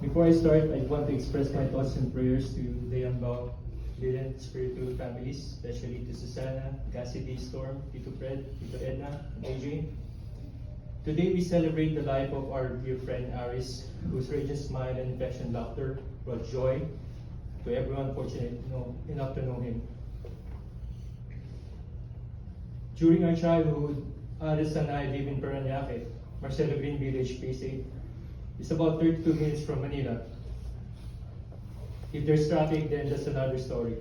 Before I start, I want to express my thoughts and prayers to the unbound Lilian spiritual families, especially to Susana, Cassidy, Storm, Tito Fred, Tito Edna, and AJ. Today we celebrate the life of our dear friend Aris, whose radiant smile and infectious laughter brought joy to everyone fortunate enough to know him. During our childhood, Aris and I live in Paranaque, Marcelo Green Village, Phase 8. It's about 32 minutes from Manila. If there's traffic, then that's another story.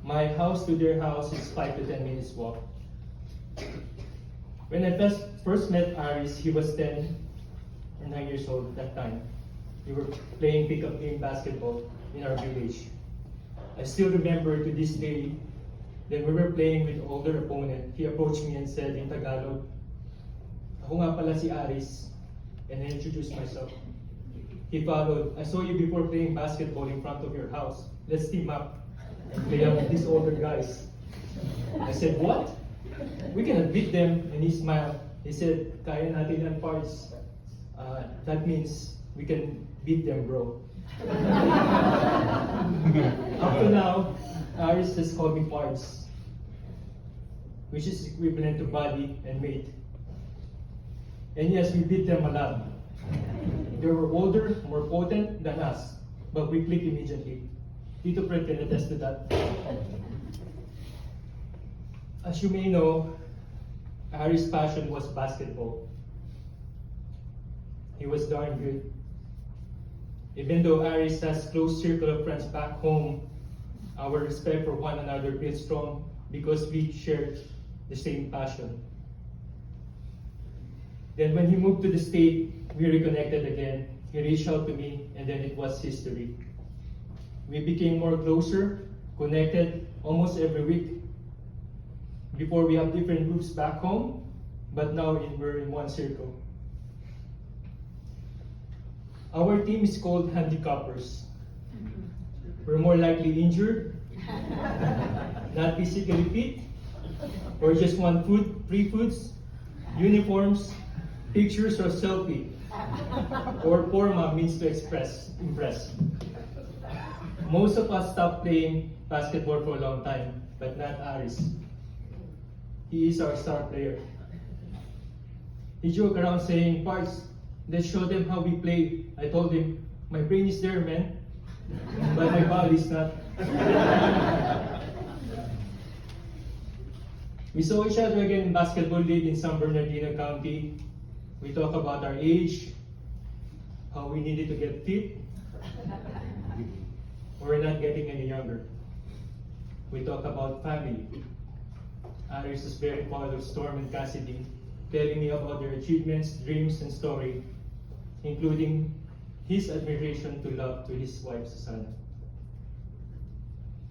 My house to their house is 5 to 10 minutes walk. When I first met Aris, he was 10 or 9 years old at that time. We were playing pickup game basketball in our village. I still remember to this day, then we were playing with older opponent. He approached me and said in Tagalog, "Ako nga pala si Aris," and I introduced myself. He followed, "I saw you before playing basketball in front of your house. Let's team up and play up with these older guys." I said, "What? We cannot beat them." And he smiled. He said, "Kaya natin yan, parts." That means we can beat them, bro. Up to now, Aris has called me parts, which is equivalent to buddy and mate. And yes, we beat them a lot. They were older, more potent than us, but we clicked immediately. Tito Fred can attest to that. As you may know, Aris' passion was basketball. He was darn good. Even though Aris has close circle of friends back home, our respect for one another built strong because we shared the same passion. Then when he moved to the state, we reconnected again. He reached out to me, and then it was history. We became more closer, connected almost every week. Before we have different groups back home, but now we're in one circle. Our team is called handicappers. We're more likely injured, not physically fit, or just want food, free foods, uniforms, pictures or selfie, or forma means to impress. Most of us stopped playing basketball for a long time, but not Aris. He is our star player. He joked around saying, "Parts, let's show them how we play." I told him, "My brain is there, man, but my body's not." We saw each other again in basketball league in San Bernardino County. We talk about our age, how we needed to get fit. We're not getting any younger. We talk about family. Aris is very fond of Storm and Cassidy, telling me about their achievements, dreams, and story, including his admiration to love to his wife, Susana.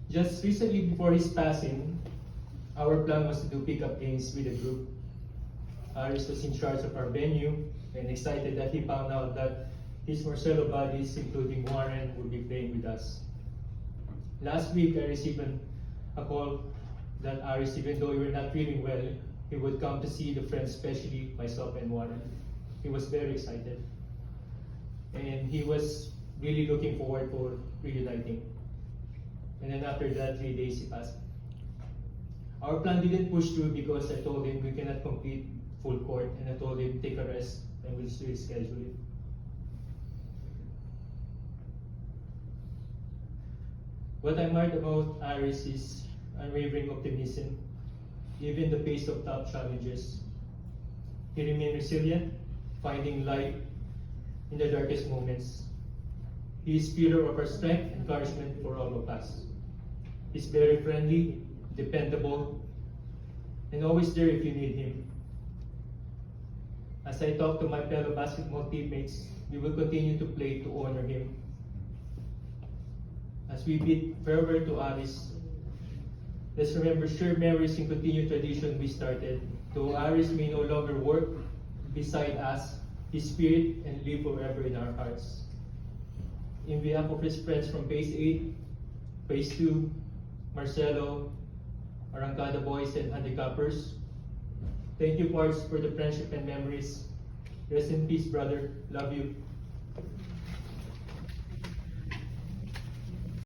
Just recently before his passing, our plan was to do pickup games with the group. Aris was in charge of our venue and excited that he found out that his Marcelo buddies, including Warren, would be playing with us. Last week, I received a call that Aris, even though we were not feeling well, he would come to see the friends, especially myself and Warren. He was very excited. And he was really looking forward for reuniting. And then after that, 3 days he passed. Our plan didn't push through because I told him we cannot compete full court, and I told him take a rest and we'll reschedule it. What I admired about Aris is unwavering optimism, even in the face of tough challenges. He remained resilient, finding light in the darkest moments. He is pillar of our strength, encouragement for all of us. He's very friendly, dependable, and always there if you need him. As I talk to my fellow basketball teammates, we will continue to play to honor him. As we bid farewell to Aris, let's remember shared memories and continued tradition we started. Though Aris may no longer work beside us, his spirit and live forever in our hearts. In behalf of his friends from Phase 8, Phase 2, Marcelo, Arrancada Boys, and Handicappers, thank you, Parts, for the friendship and memories. Rest in peace, brother. Love you.